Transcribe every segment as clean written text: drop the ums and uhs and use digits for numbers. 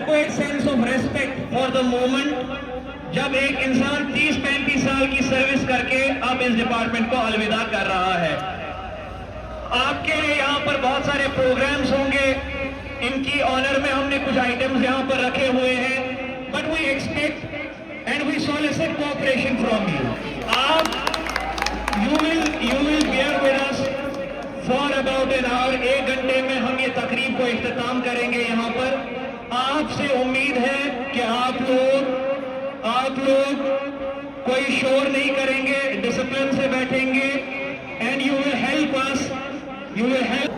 सबको एक sense of respect for the moment, जब एक इंसान 30-35 साल की सर्विस करके अब इस डिपार्टमेंट को अलविदा कर रहा है। आपके लिए यहाँ पर बहुत सारे प्रोग्राम्स होंगे, इनकी ऑनर में हमने कुछ आइटम्स यहाँ पर रखे हुए हैं, but we expect and we solicit cooperation from you. You will bear with us for about an hour. 1 घंटे में हम ये तकरीब को इख्तिताम करेंगे। यहाँ पर आपसे उम्मीद है कि आप लोग कोई शोर नहीं करेंगे, डिसिप्लिन से बैठेंगे, and you will help us, you will help.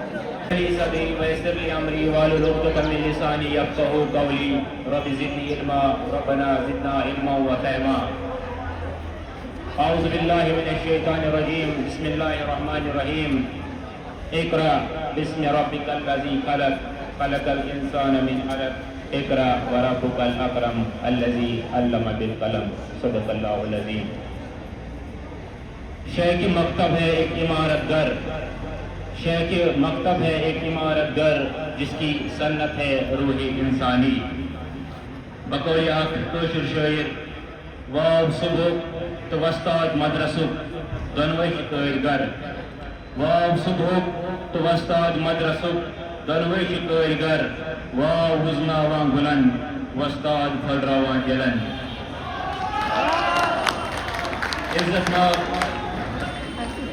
औज़ु बिल्लाहि मिनश शैतानिर रजीम, बिस्मिल्लाहिर रहमानिर रहीम। इक़रा बिस्मि रब्बिकल लज़ी खलक़, खलक़ल इंसान मिन अलक़। इक़रा व रब्बुकल अकरम अल्लज़ी अल्लम बिल कलम। सदक़ल्लाहुल अज़ीम। शेख मकतब है एक इमारत घर, शेख मकतब है एक इमारत घर, जिसकी सन्नत है रूही इंसानी। बक़ौल आखिर कोशिश शायर वाव सुबह तो वस्ताद मदरसुक दोनों शिकोर घर। वाव सुबह तो वस्ताद मदरसुक दोनों शिकोर घर। वाव हुज़नावा बुलंद वस्ताद फलरावा जलन।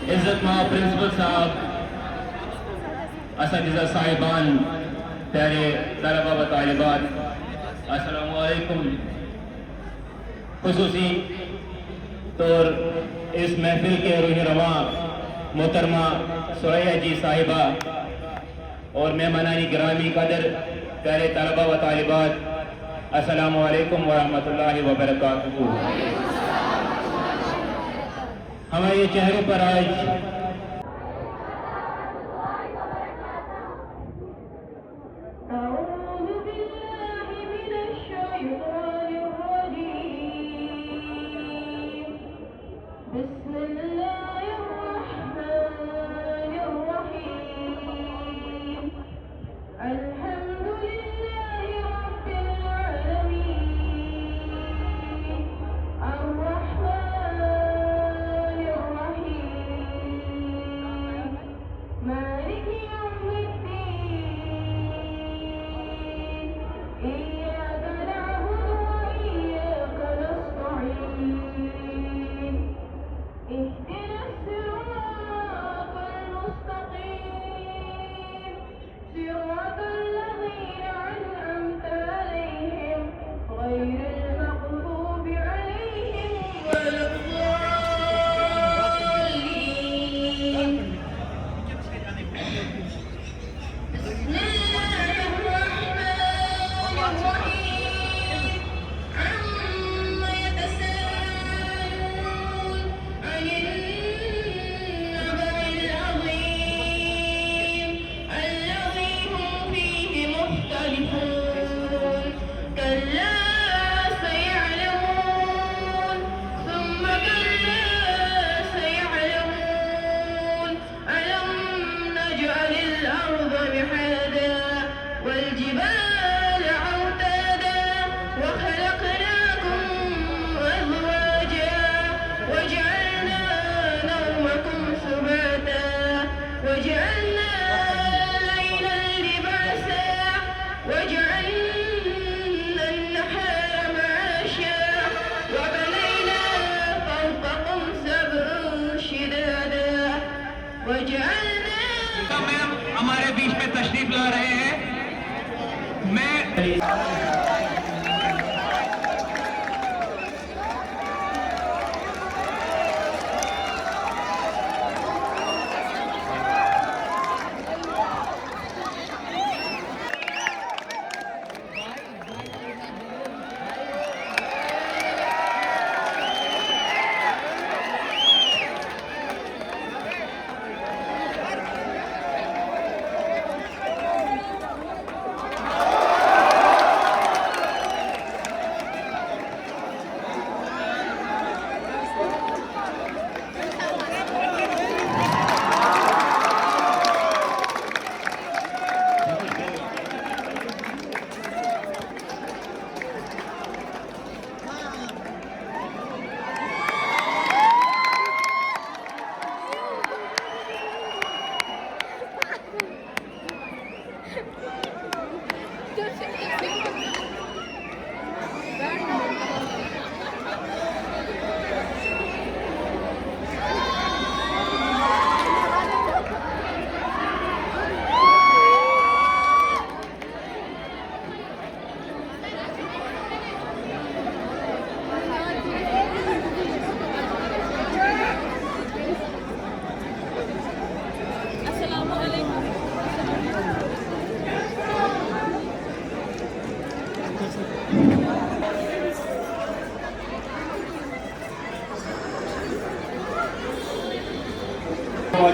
इज्जत माँ प्रिंसिपल साहब, असतिज़ा साहिबान, प्यारे तलबा व तालिबात, अस्सलामु अलैकुम। खुसूसी तौर इस महफिल के रूह रवा मोहतरमा सुरैया जी साहिबा और मेहमानानी गिरामी कदर, प्यारे तलबा व तालिबात, अस्सलामु अलैकुम व रहमतुल्लाहि व बरकातुहू। हमारे चेहरों पर आज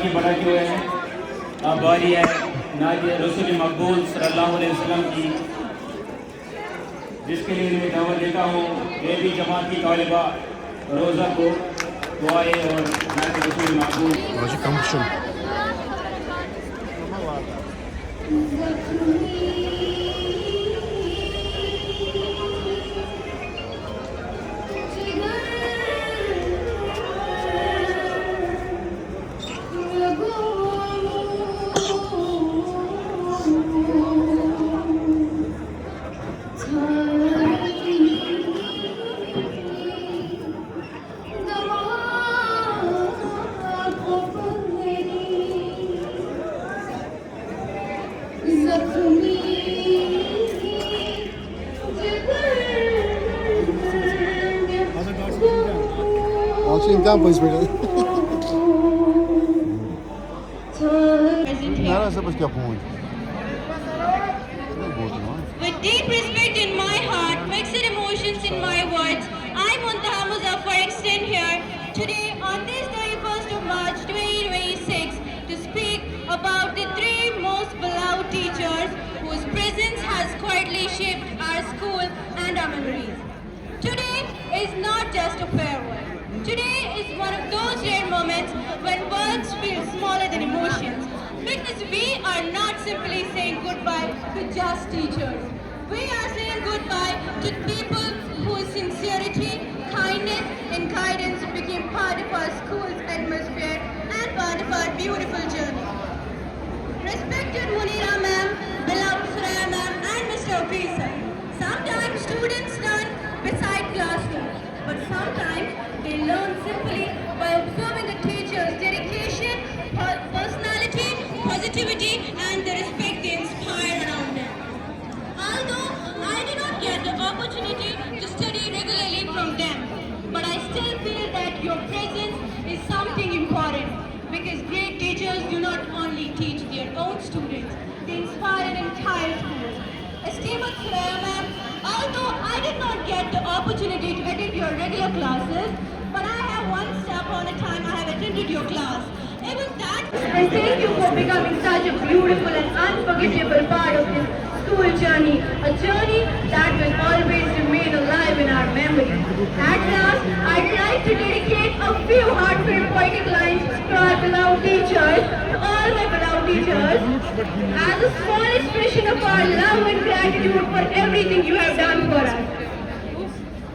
आगे बढ़ाते हुए हैं। अब बारी है नाज़िर रसूल मकबूल सल्लल्लाहु अलैहि वसल्लम की, जिसके लिए मैं दावत देता हूँ ये भी जमात की तालिबा रोज़ा को दुआए और नाज़िर रसूल मकबूल। Oggi in campo in Sweden. Nerede sabah yapımı? With deep respect in my heart, mixed emotions in my words, I, Muntaha Muzaffar, extend here today on this 31st of March 2026 to speak about the three most beloved teachers whose presence has quietly shaped our school and our memories. Today is not just a farewell. Today is one of those rare moments when words feel smaller than emotions. Because we are not simply saying goodbye to just teachers. We are saying goodbye to people whose sincerity, kindness and guidance became part of our school's atmosphere and part of our beautiful journey. Respected Munira ma'am, beloved Suraya ma'am and Mr. Officer, sometimes students learn beside classrooms, but sometimes they learn simply by observing the teacher's dedication, personality, positivity and the respect they inspire around them. Although I did not get the opportunity to study regularly from them, but I still feel that your presence is something important because great teachers do not only teach their own students, they inspire an entire school. Esteemed Suraya ma'am, although I did not get the opportunity to attend your regular classes, but I have once upon a time I have attended your class. Even that, and thank you for becoming such a beautiful and unforgettable part of this school journey, a journey that will always remain alive in our memory. At last, I'd like to dedicate a few heartfelt poetic lines to our beloved teachers, to all my beloved teachers, as a small expression of our love and gratitude for everything you have done for us.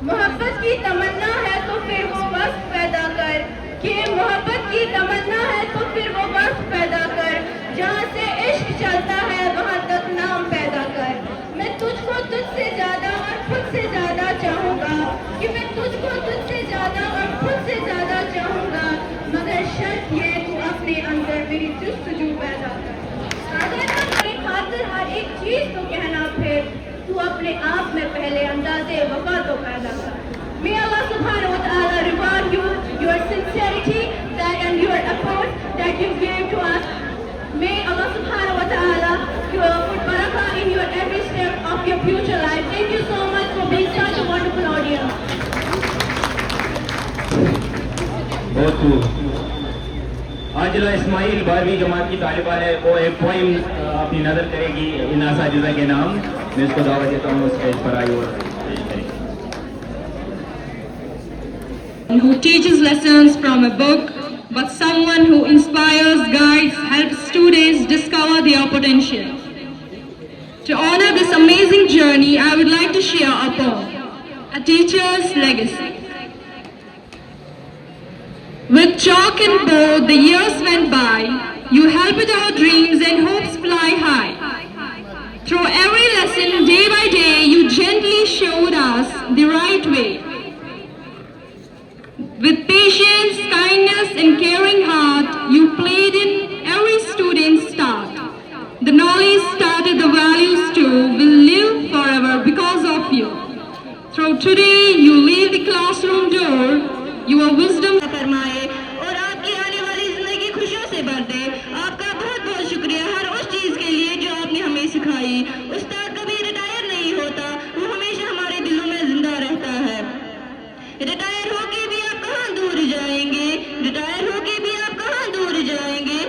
मोहब्बत की तमन्ना है तो फिर वो वक्त पैदा कर, कि मोहब्बत की तमन्ना है तो फिर वो वक्त पैदा कर, जहाँ से इश्क चलता है वहाँ तक नाम पैदा कर। मैं तुझको तुझसे ज्यादा और खुद से ज्यादा चाहूँगा, कि मैं तुझको तुझसे ज्यादा और खुद से ज्यादा चाहूँगा, मगर शर्त ये तू अपने अंदर मेरी जुस्तजू पैदा कर। अगर मैं तेरी खातिर हर एक चीज तो कहना फिर तू अपने आप में पहले अंदाज़े वफा तो पैदा कर। May Allah subhanahu wa ta'ala reward you, your sincerity and your effort that you gave to us. May Allah subhanahu wa ta'ala put barakah in your every step of your future life. Thank you so much for being such a wonderful audience. बहुत खूब। आजिला इस्माइल 12वीं जमात की तालिबा है, वो एक poem अपनी नज़र करेगी इन असातिज़ा के नाम। मैं इसको दावत देता हूँ स्टेज पर आई और who teaches lessons from a book, but someone who inspires, guides, helps students discover their potential. To honor this amazing journey, I would like to share a poem, A Teacher's Legacy. With chalk and board, the years went by. You helped our dreams and hopes fly high. Through every lesson, day by day, you gently showed us the right way. With patience, kindness and caring heart, you played in every student's start. The knowledge started, the values too will live forever because of you. Through today, you leave the classroom door, your wisdom फरमाए और आपकी आने वाली जिंदगी खुशियों से भर दे। आपका बहुत बहुत शुक्रिया हर उस चीज के लिए जो आपने हमें सिखाई। उस्ताद कभी रिटायर नहीं होता, वो हमेशा हमारे दिलों में जिंदा रहता है। रिटायर होके भी आप कहाँ दूर जाएंगे, रिटायर होके भी आप कहाँ दूर जाएंगे,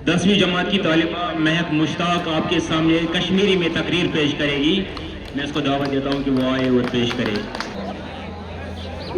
10वीं जमात की तालिबा महक मुश्ताक आपके सामने कश्मीरी में तकरीर पेश करेगी। मैं इसको दावत देता हूँ कि वो आए और पेश करे।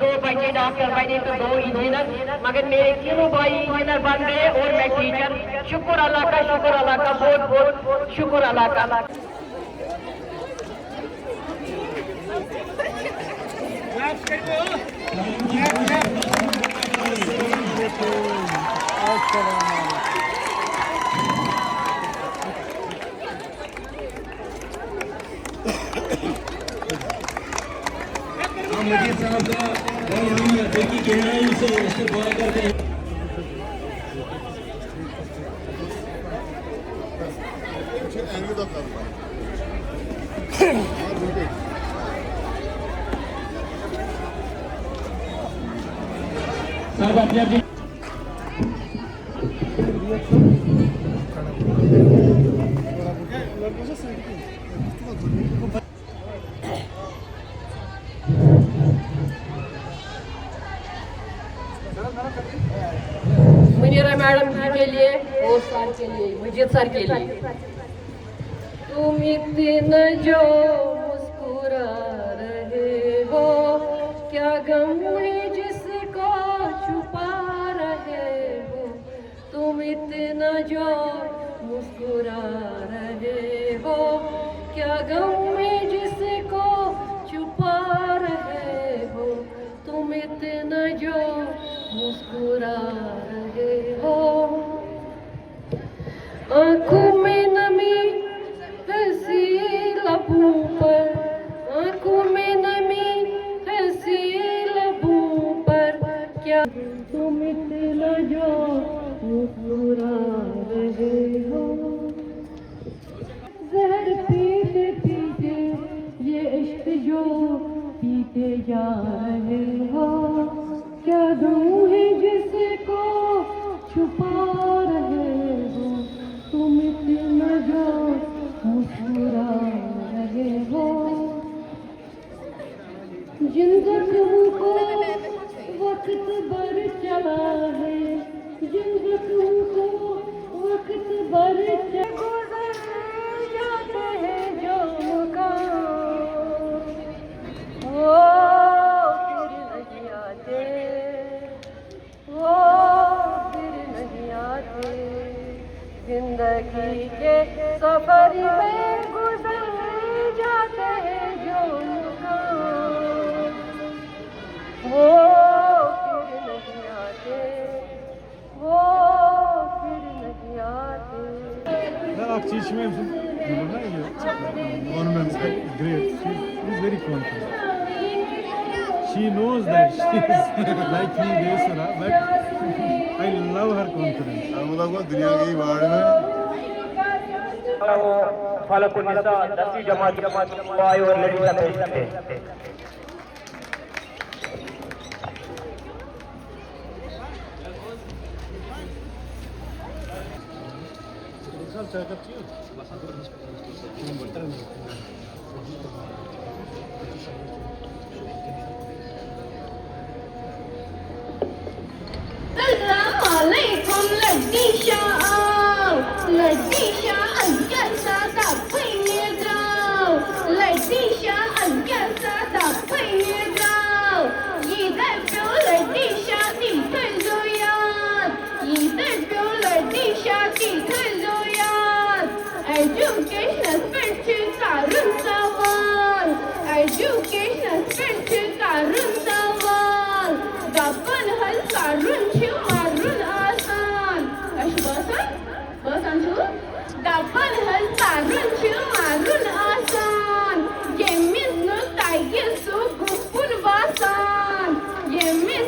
2 बच्चे डॉक्टर बने तो 2 इंजीनियर मगर मेरे तीनों भाई इंजीनियर बन गए और मैं टीचर शुक्र अल्लाह का बहुत बहुत शुक्र अल्लाह का मजीद साहब का और हम दिल की गहराई से इस्तेमाल करते हैं। एंगल तो कर साहब अपने अपनी मुनीरा मैडम के लिए और सर के लिए मजीद सर के लिए तुम इतना जो मुस्कुरा रहे हो क्या गम है जिसको छुपा रहे हो तुम इतना जो मुस्कुरा रहे हो क्या गम है जिसको छुपा रहे हो तुम इतना जो मुस्कुरा रहे हो आंखों में नमी हंसी लबों पर आंखों में नमी हंसी लबों पर क्या तुम इतना जो मुस्कुरा रहे हो जहर पीते पीते ये इश्क जो पीते जा रहे हो क्या गम है जिसको छुपा रहे हो तुम इतना जो मुस्कुरा रहे हो जिन जख्मों को वक्त भर चला है जिन जख्मों को वक्त भर गुजर जाते हैं जो मुकाम वो फिर नहीं आते वो फिर नहीं आते जिंदगी के सफर में गुजर जाते हैं जो मुकाम वो फिर नहीं आते वो फिर नहीं आते Ak çeşmeyim şimdi. One man is great. She's very confident. She knows that she is like me, Desara, but I love her confidence. को दुनिया की वार्ड में फालकुन्निसा 10वीं जमात आए और लड़कियां पेश करते हैं Assalamualaikum Ladisha Ladisha Anjasa tak penyedrau Ladisha Anjasa tak penyedrau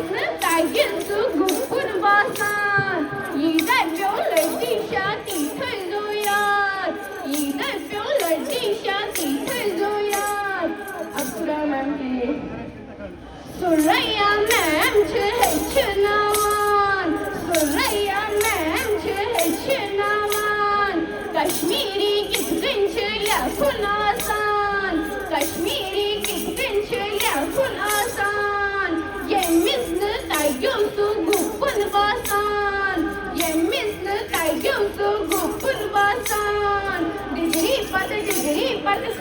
müssen Teigen zu gucken basan. Jeder Böller die Schati Tözoyat. Jeder Böller die Schati Tözoyat. Abdurrahman Suraya mem chhechnawan. Suraya mem chhechnawan. Kashmiri gitgin ya kun asan. Kashmiri gitgin ya kun asan. Yemisni tayyum su gupun basan. Yemisni tayyum su gupun basan. Digri pat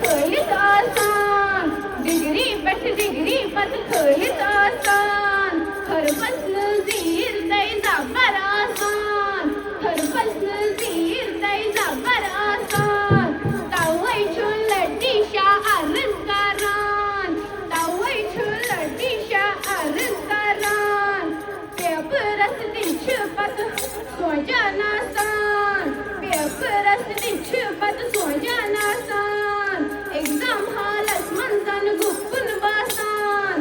khalit asan. Digri pat khalit asan. Har bas nazir day zabar asan. Har bas nazir day zabar asan. Tawai chulati sha arizgaran. Tawai chulati sha arizgaran. Peperas din chupat sojana san. Peperas din chupat sojana san. Exam halas manzan gupun basan.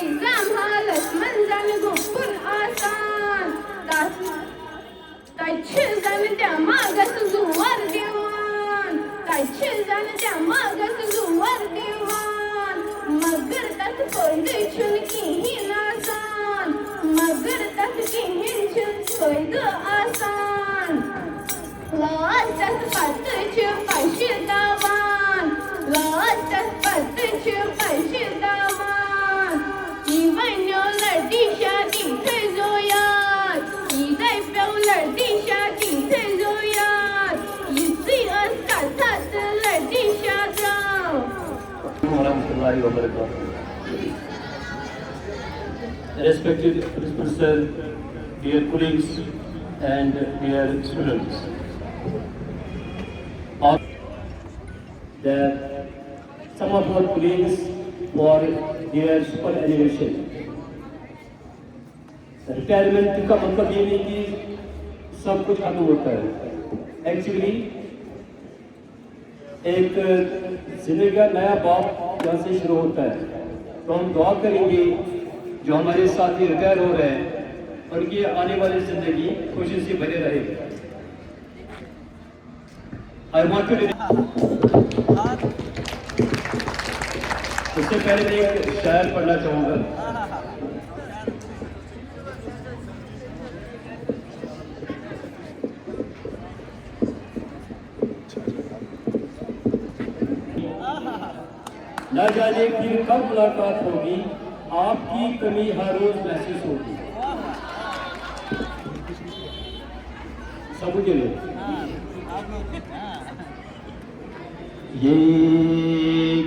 Exam halas manzan gupun asan. Tai chizan damagas zuwar diwan. Tai chizan damagas zuwar diwan. Magar tat koydu chun ki hin asan. Magar tat ki hin chun koydu asan. Lasas pat chu pashidawan. Lasas pat chu pashidawan. Even your lady shadi zoyat. Even your lady shadi zoyat. You see us kat lady shadam. warahmatullahi wabarakatuh. Respected Principal Sir, dear colleagues and dear students, that some of our colleagues for their superannuation. Retirement का मतलब ये नहीं कि सब कुछ खत्म होता है. एक्चुअली एक जिंदगी का नया बाप यहाँ से शुरू होता है. तो हम दुआ करेंगे जो हमारे साथी रिटायर हो रहे हैं उनकी आने वाली जिंदगी खुशी से भरे रहे. आई वांट टू उससे पहले मैं एक शायर पढ़ना चाहूँगा. न जाने फिर कब मुलाकात होगी, आपकी कमी हर रोज महसूस होगी. समझ लो ये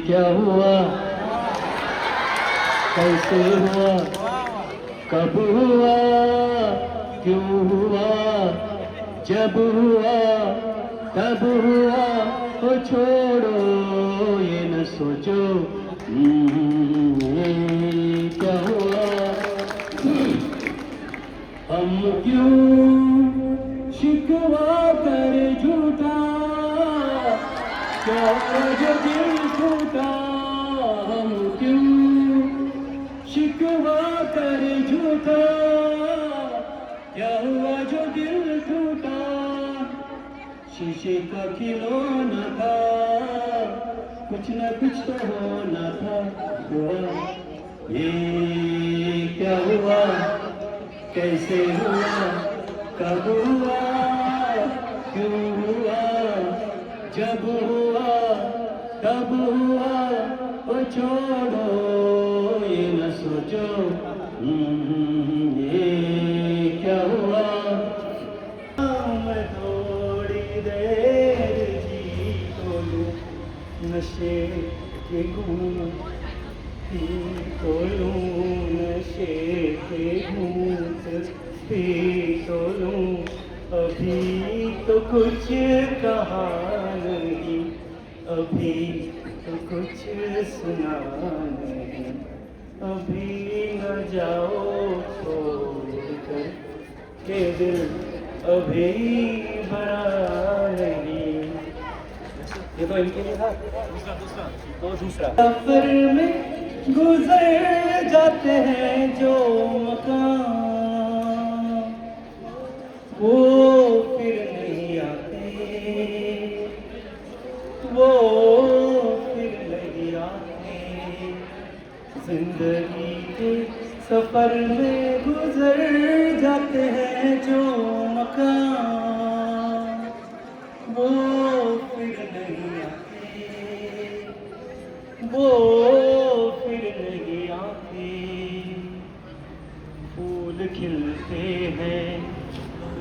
क्या हुआ, कैसे हुआ, कब हुआ, क्यों हुआ, जब हुआ तब हुआ. ओ छोड़ो ये न सोचो ये क्या हुआ. हम क्यों शिकवा कर झूठा, क्या जो दिल टूटा. हम क्यों शिकवा कर झूठा, क्या हुआ जो दिल टूटा. शीशे का खिलौना था, कुछ न कुछ तो होना था. हुआ ये क्या हुआ, कैसे हुआ, कब हुआ, क्यों हुआ, जब हुआ तब हुआ. ओ छोड़ो ये न सोचो ये क्या हुआ. मैं थोड़ी देर जी तो लूं नशे के घूंट, पी तो लूं नशे के घूंट, पी तो लूं. अभी तो कुछ कहा नहीं, अभी तो कुछ सुना नहीं. अभी न जाओ छोड़कर के दिल अभी भरा नहीं. ये तो इनके लिए था. दूसरा सफर में गुजर जाते हैं जो मकान वो फिर नहीं आते, वो फिर नहीं आते। जिंदगी के सफर में गुजर जाते हैं जो मकान वो फिर नहीं आते, वो फिर नहीं आते। फूल खिलते हैं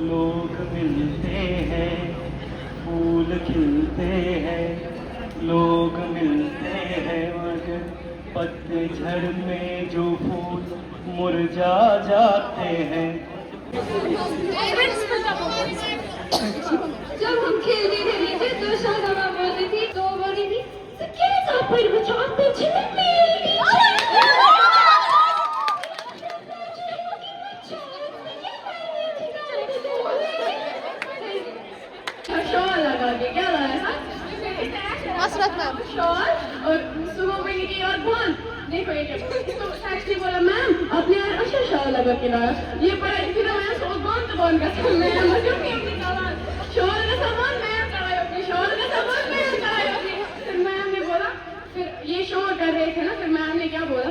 लोग मिलते हैं, फूल खिलते हैं लोग मिलते हैं, मगर पतझड़ में जो फूल मुरझा जाते हैं। जब हम खेलते थे नीचे तो शाहजहां बोलती थी, तो बोली थी किस आप पर बचाओ पीछे शॉल लगा के क्या लाया था मसरत मैम शॉल और सुबह में निकली और बोल देखो ये क्या इसको साक्षी बोला मैम आपने यार अच्छा शॉल लगा के लाया ये पढ़ा फिर मैं सोच बहुत कौन का मैं मतलब कि अपनी सामान शॉल का सामान मैं कराया अपनी शॉल का सामान मैं कराया अपनी। फिर मैम ने बोला फिर ये शोर कर रहे थे ना फिर मैम ने क्या बोला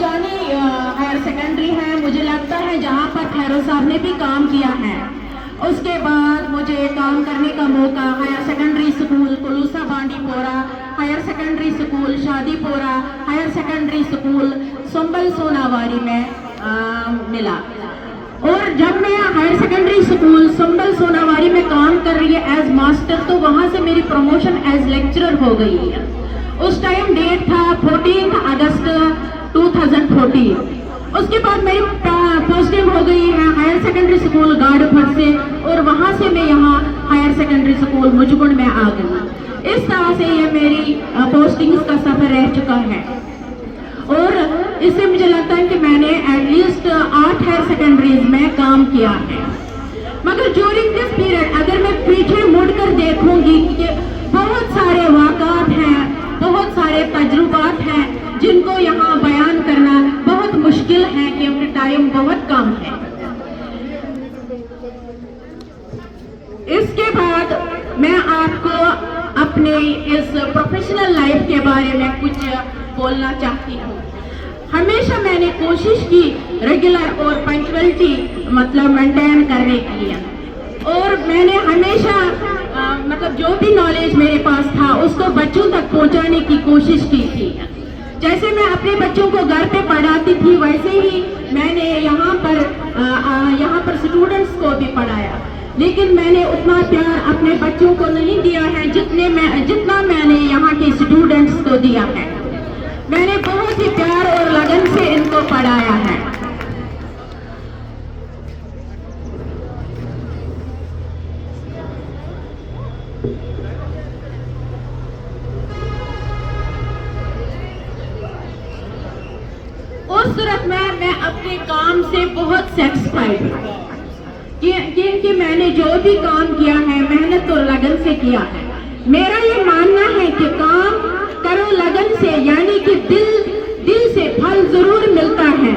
जानी हायर सेकेंडरी है मुझे लगता है जहाँ पर खैरो साहब ने भी काम किया है। उसके बाद मुझे काम करने का मौका higher secondary school Kulusa Bandipora, higher secondary school Shadipora, higher secondary school Sumbal Sonawari में मिला। और जब मैं higher secondary school Sumbal Sonawari में काम कर रही है एज मास्टर तो वहाँ से मेरी प्रमोशन एज लेक्चरर हो गई है। उस टाइम डेट था 14 अगस्त 2014। उसके बाद मेरी पोस्टिंग हो गई है हायर सेकेंडरी स्कूल गाड़फड़ से और वहाँ से मैं यहाँ हायर सेकेंडरी स्कूल मुजगुण में आ गई। इस तरह से ये मेरी पोस्टिंग्स का सफर रह चुका है और इससे मुझे लगता है कि मैंने एटलीस्ट 8 हायर सेकेंडरीज में काम किया है। मगर ड्यूरिंग दिस पीरियड अगर मैं पीछे मुड़कर देखूंगी कि बहुत सारे वाक़ात हैं, बहुत सारे तजुर्बात हैं जिनको यहाँ बयान करना बहुत मुश्किल है क्योंकि टाइम बहुत कम है। इसके बाद मैं आपको अपने इस प्रोफेशनल लाइफ के बारे में कुछ बोलना चाहती हूँ। हमेशा मैंने कोशिश की रेगुलर और पंक्चुअलिटी मतलब मेंटेन करने की और मैंने हमेशा मतलब जो भी नॉलेज मेरे पास था उसको बच्चों तक पहुंचाने की कोशिश की थी। जैसे मैं अपने बच्चों को घर पे पढ़ाती थी वैसे ही मैंने यहाँ पर स्टूडेंट्स को भी पढ़ाया, लेकिन मैंने उतना प्यार अपने बच्चों को नहीं दिया है जितना मैंने यहाँ के स्टूडेंट्स को दिया है। मैंने बहुत ही प्यार और लगन से इनको पढ़ाया है। उस सूरत में मैं अपने काम से बहुत सेटिस्फाइड हूँ क्योंकि मैंने जो भी काम किया है मेहनत और लगन से किया है। मेरा ये मानना है कि काम करो लगन से यानी कि दिल से फल जरूर मिलता है।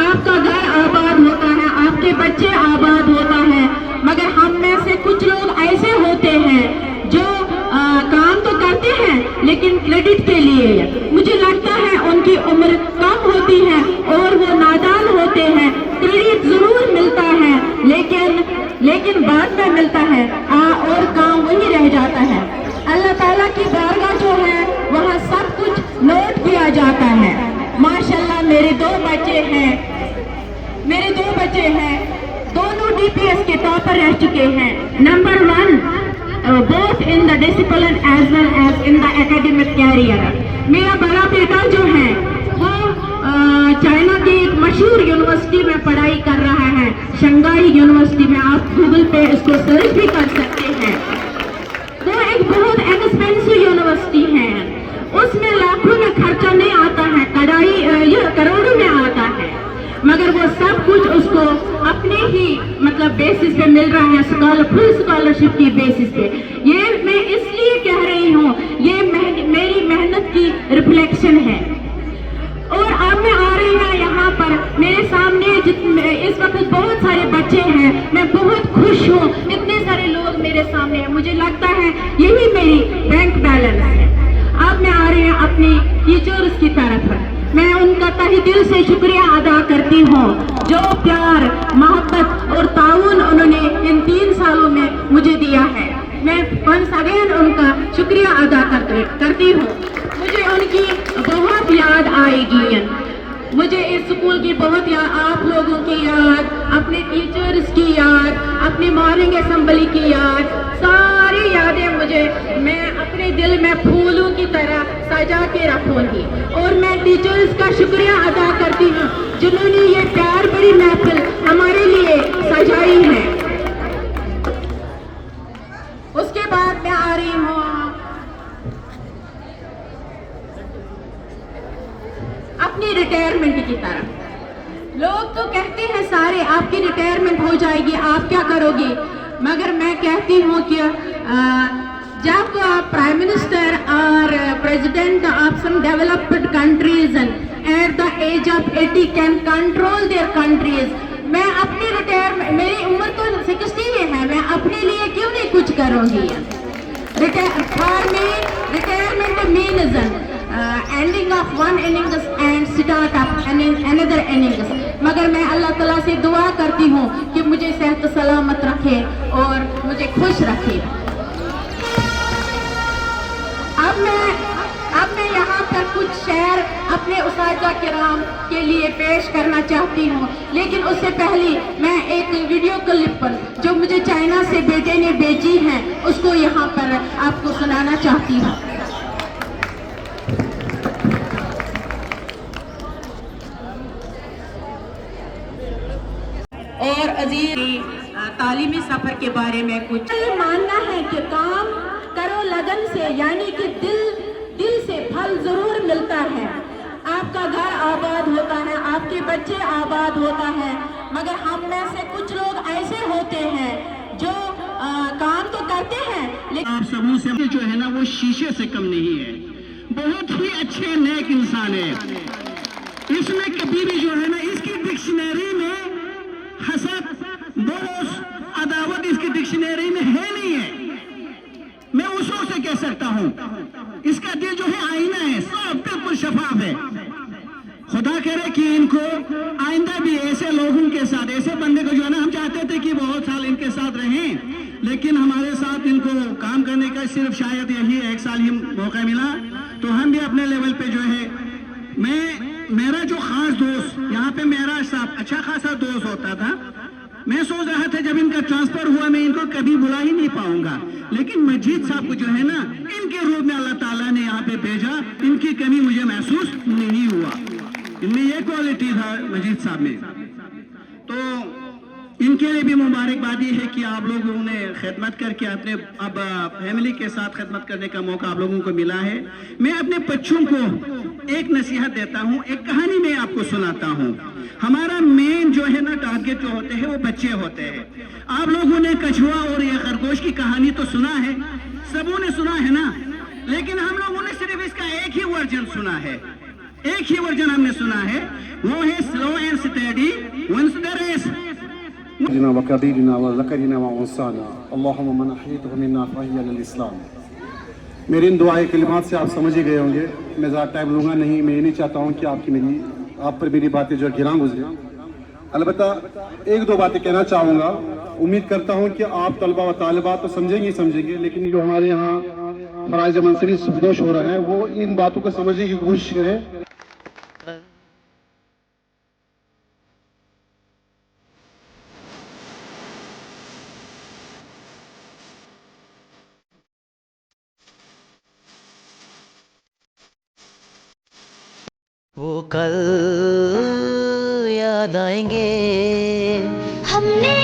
आपका घर आबाद होता है, आपके बच्चे आबाद होता है, मगर हम में से कुछ लोग ऐसे होते हैं जो काम तो करते हैं लेकिन क्रेडिट के लिए। मुझे लगता है उनकी उम्र कम होती है और वो नादान होते हैं। क्रेडिट जरूर मिलता है लेकिन बाद में मिलता है और काम वही रह जाता है। अल्लाह ताला की बारगाह जो है वहाँ सब कुछ नोट किया जाता है। माशाल्लाह मेरे दो बच्चे हैं, दोनों DPS के टॉपर रह चुके हैं। Number 1 both in the discipline as well as in the academic career। मेरा बड़ा बेटा जो है वो चाइना की एक मशहूर यूनिवर्सिटी में पढ़ाई कर रहा है, शंघाई यूनिवर्सिटी में। आप गूगल पे इसको सर्च भी कर सकते हैं। वो एक बहुत एक्सपेंसिव खर्चा नहीं आता है, ये करोड़ों में आता है, मगर वो सब कुछ उसको अपने ही मतलब बेसिस पे मिल रहा है, फुल स्कॉलरशिप की बेसिस पे। ये मैं इसलिए कह रही हूँ, ये मेरी मेहनत की रिफ्लेक्शन है। और अब मैं आ रही हूँ यहाँ पर, मेरे सामने इस वक्त बहुत सारे बच्चे हैं, मैं बहुत खुश हूँ, इतने सारे लोग मेरे सामने हैं, मुझे लगता है यही मेरी बैंक बैलेंस है। अब मैं आ रही हूँ अपनी टीचर्स की तरफ, मैं उनका तहे दिल से शुक्रिया अदा करती हूँ, जो प्यार, मोहब्बत और ताउन उन्होंने इन 3 सालों में मुझे दिया है। मैं वंस अगेन उनका शुक्रिया अदा करती हूँ। मुझे उनकी बहुत याद आएगी, मुझे इस स्कूल की बहुत याद, आप लोगों की याद, अपने टीचर्स की याद, अपनी मॉर्निंग असेंबली की याद, सारी यादें मुझे, मैं अपने दिल में फूलों की तरह सजा के रखूंगी। और मैं टीचर्स का शुक्रिया अदा करती हूँ जिन्होंने ये प्यार बड़ी महफिल हमारे लिए सजाई है। उसके बाद मैं आ रही हूँ अपनी रिटायरमेंट की तरफ। लोग तो कहते हैं सारे आपकी रिटायरमेंट हो जाएगी, आप क्या करोगे, मगर मैं कहती हूँ कि जब प्राइम मिनिस्टर और president of some developed countries at the age of 80 can control their countries, मैं अपनी रिटायरमेंट, मेरी उम्र तो 60 ही है, मैं अपने लिए क्यों नहीं कुछ करूँगी। For me retirement means ending of one innings and start of another innings. मगर मैं अल्लाह ताला से दुआ करती हूँ कि मुझे सेहत सलामत रखे और मुझे खुश रखे। अब मैं यहाँ पर कुछ शेर अपने उस्ताद किराम के लिए पेश करना चाहती हूँ, लेकिन उससे पहले मैं एक वीडियो क्लिप पर जो मुझे चाइना से बेटे ने भेजी है उसको यहाँ पर आपको सुनाना चाहती हूँ। और अजीज तालीमी सफर के बारे में कुछ मानना है कि काम करो लगन से, यानी कि दिल से फल जरूर मिलता है। आपका घर आबाद होता है, आपके बच्चे आबाद होता है, मगर हम में से कुछ लोग ऐसे होते हैं जो काम तो करते हैं लेकिन आप सबों से जो है ना वो शीशे से कम नहीं है, बहुत ही अच्छे नेक इंसान है। इसमें कभी भी जो है ना इसकी डिक्शनरी में हसद, बोझ, अदावत इसकी डिक्शनरी में है नहीं है। मैं उसों से कह सकता हूँ इसका दिल जो है आईना है, सब बिल्कुल शफाफ है। खुदा करे कि इनको आइंदा भी ऐसे लोगों के साथ, ऐसे बंदे को जो है ना, हम चाहते थे कि बहुत साल इनके साथ रहें, लेकिन हमारे साथ इनको काम करने का सिर्फ शायद यही 1 साल ही मौका मिला, तो हम भी अपने लेवल पे जो है, मेरा जो खास दोस्त यहाँ पे मेरा साहब अच्छा खासा दोस्त होता था, मैं सोच रहा था जब इनका ट्रांसफर हुआ मैं इनको कभी बुला ही नहीं पाऊंगा, लेकिन मजीद साहब को जो है ना इनके रूप में अल्लाह ताला ने यहाँ पे भेजा, इनकी कमी मुझे महसूस नहीं हुआ। इनमें ये क्वालिटी था मजीद साहब में, तो इनके लिए भी मुबारकबादी है कि आप लोगों ने खिदमत करके अपने अब फैमिली के साथ खिदमत करने का मौका आप लोगों को मिला है। मैं अपने बच्चों को एक नसीहत देता हूँ, एक कहानी मैं आपको सुनाता हूँ। हमारा मेन जो है ना टारगेट जो होते हैं वो बच्चे होते हैं। आप लोगों ने कछुआ और ये खरगोश की कहानी तो सुना है, सबों ने सुना है ना, लेकिन हम लोगों ने सिर्फ इसका एक ही वर्जन सुना है, एक ही वर्जन हमने सुना है, वो है slow and steady wins the race. जिना वकदीरिना व ज़करिना व उन्साना अल्लाहुम्मा मन अहयतहु मिन्ना फहिया लिल इस्लाम। मेरे इन दुआए कलिमात से आप समझ ही गए होंगे, मैं ज़्यादा टाइम लूँगा नहीं। मैं ये नहीं चाहता हूँ कि आप पर मेरी बातें जो गिरां गुजरे। अलबत्ता 1-2 बातें कहना चाहूँगा। उम्मीद करता हूँ कि आप तलबा व तालिबात तो समझेंगे ही समझेंगे, लेकिन जो हमारे यहाँ फराइज़ मंसरी सुबदोश हो रहा है वो इन बातों को समझने की कोशिश करें। वो कल याद आएंगे हमने